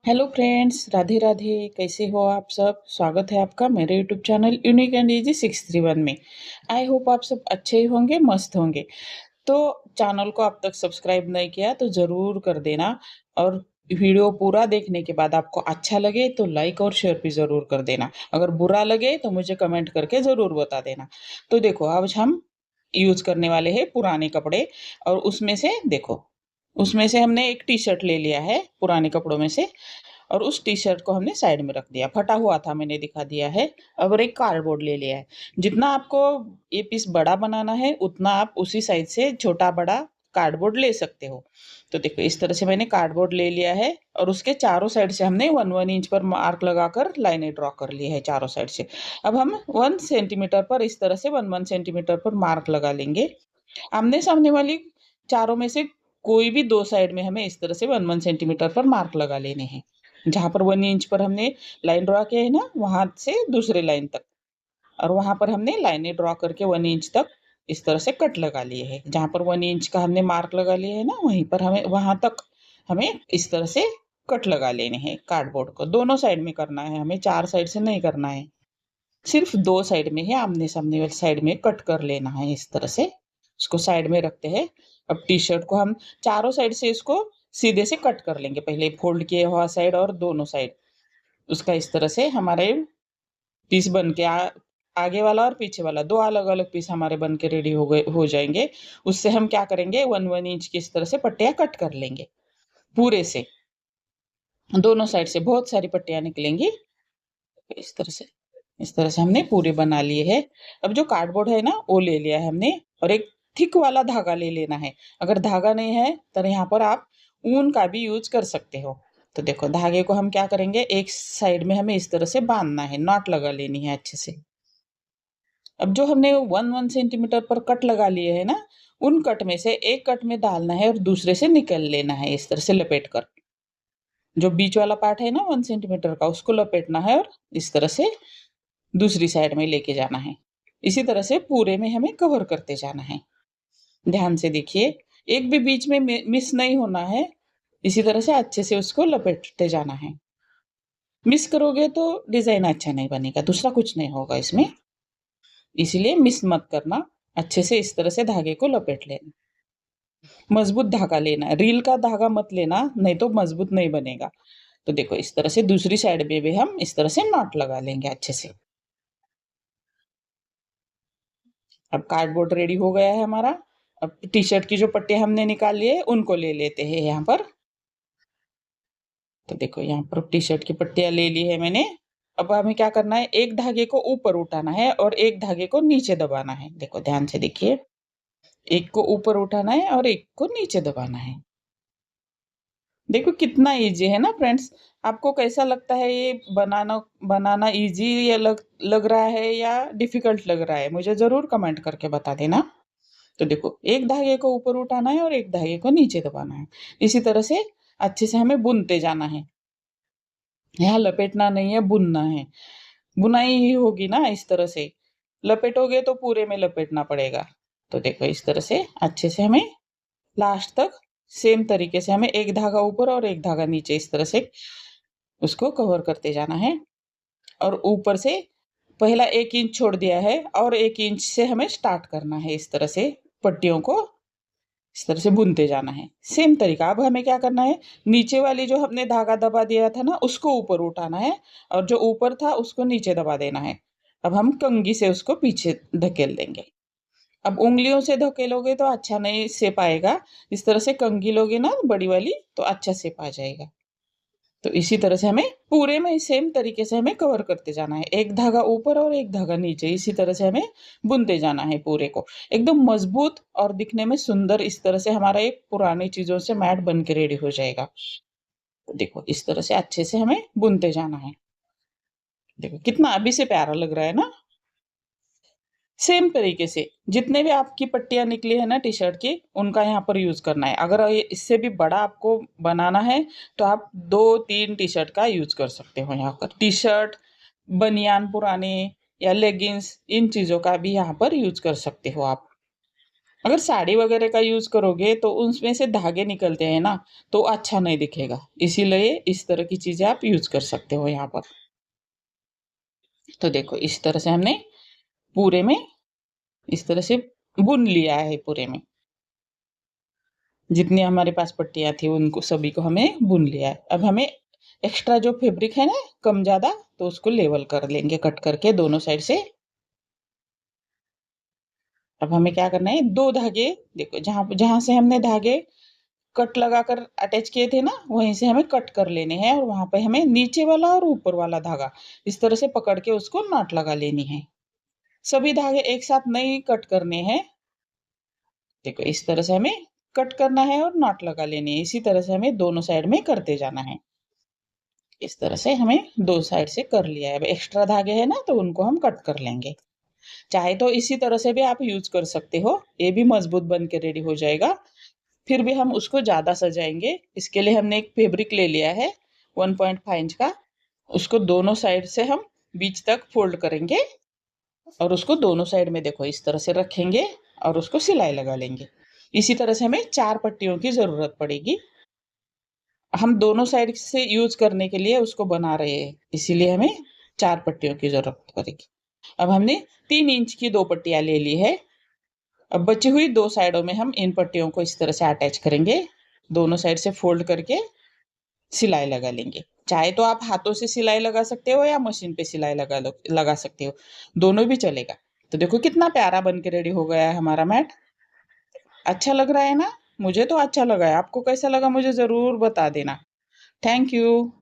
Hello friends, Radhe Radhe. कैसे हो आप सब? स्वागत है आपका मेरे YouTube channel unique and easy 631 में। आई होप आप सब अच्छे होंगे, मस्त होंगे। तो चैनल को अब तक सब्सक्राइब नहीं किया तो ज़रूर कर देना। और वीडियो पूरा देखने के बाद आपको अच्छा लगे तो लाइक और शेयर भी ज़रूर कर देना। अगर बुरा लगे तो मुझे कमेंट करके ज़रूर बता देना। तो देखो, आज हम यूज़ करने वाले हैं पुराने कपड़े। और उसमें से देखो, उसमें से हमने एक टी शर्ट ले लिया है पुराने कपड़ों में से। और उस टी शर्ट को हमने साइड में रख दिया, फटा हुआ था, मैंने दिखा दिया है। अब और एक कार्डबोर्ड ले लिया है। जितना आपको ये पीस बड़ा बनाना है उतना आप उसी साइज से छोटा बड़ा कार्डबोर्ड ले सकते हो। तो देखो, इस तरह से मैंने कार्डबोर्ड ले लिया है। और उसके चारों साइड से हमने 1-1 इंच पर मार्क लगाकर लाइनें ड्रॉ कर ली है चारों साइड से। अब हम 1 सेंटीमीटर पर इस तरह से 1-1 सेंटीमीटर पर मार्क लगा लेंगे। आमने सामने वाली चारों में से कोई भी दो साइड में हमें इस तरह से 1-1 सेंटीमीटर पर मार्क लगा लेने हैं। जहां पर 1 इंच पर हमने लाइन ड्रॉ किया है ना, वहां से दूसरे लाइन तक। और वहां पर हमने लाइनें ड्रॉ करके 1 इंच तक इस तरह से कट लगा लिए है। जहां पर 1 इंच का हमने मार्क लगा लिया है ना, वहीं पर हमें वहां तक हमें इस तरह से कट लगा लेने हैं। कार्डबोर्ड को दोनों साइड में करना है, हमें चार साइड से नहीं करना है। सिर्फ दो साइड में ही आमने सामने वाली साइड में कट कर लेना है इस तरह से। उसको साइड में रखते हैं। अब टी शर्ट को हम चारों साइड से इसको सीधे से कट कर लेंगे, पहले फोल्ड किए हुआ साइड और दोनों साइड। उसका इस तरह से हमारे पीस बन के आगे वाला और पीछे वाला दो अलग अलग पीस हमारे बन के रेडी हो जाएंगे। उससे हम क्या करेंगे, 1-1 इंच की इस तरह से पट्टियां कट कर लेंगे पूरे से। दोनों साइड से बहुत सारी पट्टियां निकलेंगी इस तरह से। इस तरह से हमने पूरे बना लिए हैं। अब जो कार्डबोर्ड है ना, वो ले लिया है हमने। और एक थिक वाला धागा ले लेना है। अगर धागा नहीं है तो यहाँ पर आप ऊन का भी यूज कर सकते हो। तो देखो, धागे को हम क्या करेंगे, एक साइड में हमें इस तरह से बांधना है, नॉट लगा लेनी है अच्छे से। अब जो हमने 1-1 सेंटीमीटर पर कट लगा लिए है ना, उन कट में से एक कट में डालना है और दूसरे से निकल लेना है इस तरह से लपेट कर। जो बीच वाला पार्ट है ना 1 सेंटीमीटर का, उसको लपेटना है और इस तरह से दूसरी साइड में लेके जाना है। इसी तरह से पूरे में हमें कवर करते जाना है। ध्यान से देखिए, एक भी बीच में मिस नहीं होना है। इसी तरह से अच्छे से उसको लपेटते जाना है। मिस करोगे तो डिजाइन अच्छा नहीं बनेगा, दूसरा कुछ नहीं होगा इसमें। इसीलिए मिस मत करना। अच्छे से इस तरह से धागे को लपेट लेना। मजबूत धागा लेना है, रील का धागा मत लेना, नहीं तो मजबूत नहीं बनेगा। तो देखो, इस तरह से दूसरी साइड में भी हम इस तरह से नॉट लगा लेंगे अच्छे से। अब कार्डबोर्ड रेडी हो गया है हमारा। अब टी शर्ट की जो पट्टी हमने निकाल ली है उनको ले लेते हैं यहाँ पर। तो देखो, यहाँ पर टी शर्ट की पट्टियां ले ली है मैंने। अब हमें क्या करना है, एक धागे को ऊपर उठाना है और एक धागे को नीचे दबाना है। देखो, ध्यान से देखिए, एक को ऊपर उठाना है और एक को नीचे दबाना है। देखो कितना इजी है ना फ्रेंड्स। आपको कैसा लगता है ये बनाना बनाना इजी या लग रहा है या डिफिकल्ट लग रहा है, मुझे जरूर कमेंट करके बता देना। तो देखो, एक धागे को ऊपर उठाना है और एक धागे को नीचे दबाना है। इसी तरह से अच्छे से हमें बुनते जाना है। यहाँ लपेटना नहीं है, बुनना है। बुनाई ही होगी ना इस तरह से। लपेटोगे तो पूरे में लपेटना पड़ेगा। तो देखो, इस तरह से अच्छे से हमें लास्ट तक सेम तरीके से हमें एक धागा ऊपर और एक धागा नीचे इस तरह से उसको कवर करते जाना है। और ऊपर से पहला 1 इंच छोड़ दिया है और 1 इंच से हमें स्टार्ट करना है इस तरह से पट्टियों को इस तरह से बुनते जाना है। सेम तरीका। अब हमें क्या करना है, नीचे वाली जो हमने धागा दबा दिया था ना, उसको ऊपर उठाना है। और जो ऊपर था उसको नीचे दबा देना है। अब हम कंघी से उसको पीछे धकेल देंगे। अब उंगलियों से धकेलोगे तो अच्छा नहीं सेप आएगा। इस तरह से कंघी लोगे ना बड़ी वाली, तो अच्छा सेप आ जाएगा। तो इसी तरह से हमें पूरे में सेम तरीके से हमें कवर करते जाना है। एक धागा ऊपर और एक धागा नीचे, इसी तरह से हमें बुनते जाना है पूरे को। एकदम मजबूत और दिखने में सुंदर इस तरह से हमारा एक पुरानी चीजों से मैट बन के रेडी हो जाएगा। तो देखो, इस तरह से अच्छे से हमें बुनते जाना है। देखो कितना अभी से प्यारा लग रहा है ना। सेम तरीके से जितने भी आपकी पट्टियां निकली है ना टी शर्ट की, उनका यहाँ पर यूज करना है। अगर इससे भी बड़ा आपको बनाना है तो आप 2-3 टी शर्ट का यूज कर सकते हो। यहाँ पर टी शर्ट, बनियान पुराने या लेगिंग्स, इन चीजों का भी यहाँ पर यूज कर सकते हो आप। अगर साड़ी वगैरह का यूज़ करोगे तो उसमें से धागे निकलते हैं ना, तो अच्छा नहीं दिखेगा। इसीलिए इस तरह की चीज़ें आप यूज़ कर सकते हो यहाँ पर। तो देखो इस तरह से हमने पूरे में इस तरह से बुन लिया है पूरे में। जितनी हमारे पास पट्टियाँ थी उनको सभी को हमें बुन लिया है। अब हमें एक्स्ट्रा जो फैब्रिक है ना कम ज़्यादा, तो उसको लेवल कर लेंगे कट करके दोनों साइड से। अब हमें क्या करना है, 2 धागे देखो जहाँ जहाँ से हमने धागे कट लगाकर अटैच किए थे ना, वहीं से हमें कट कर लेने हैं और वहाँ पे हमें नीचे वाला और ऊपर वाला धागा इस तरह से पकड़ के उसको नॉट लगा लेनी है। सभी धागे एक साथ नहीं कट करने हैं। देखो इस तरह से हमें कट करना है और नॉट लगा लेनी है। इसी तरह से हमें दोनों साइड में करते जाना है। इस तरह से हमें 2 साइड से कर लिया है। अब एक्स्ट्रा धागे हैं ना तो उनको हम कट कर लेंगे। चाहे तो इसी तरह से भी आप यूज़ कर सकते हो। ये भी मजबूत बन के रेडी हो जाएगा। फिर भी हम उसको ज़्यादा सजाएँगे। इसके लिए हमने एक फैब्रिक ले लिया है 1.5 इंच का। उसको दोनों साइड से हम बीच तक फ़ोल्ड करेंगे और उसको दोनों साइड में देखो इस तरह से रखेंगे और उसको सिलाई लगा लेंगे। इसी तरह से हमें 4 पट्टियों की ज़रूरत पड़ेगी। हम दोनों साइड से यूज़ करने के लिए उसको बना रहे हैं, इसीलिए हमें 4 पट्टियों की ज़रूरत पड़ेगी। अब हमने 3 इंच की 2 पट्टियाँ ले ली है। अब बची हुई 2 साइडों में हम इन पट्टियों को इस तरह से अटैच करेंगे। दोनों साइड से फ़ोल्ड करके सिलाई लगा लेंगे। चाहे तो आप हाथों से सिलाई लगा सकते हो या मशीन पे सिलाई लगा सकते हो, दोनों भी चलेगा। तो देखो कितना प्यारा बन के रेडी हो गया है हमारा मैट। अच्छा लग रहा है ना? मुझे तो अच्छा लगा है, आपको कैसा लगा मुझे ज़रूर बता देना। Thank you.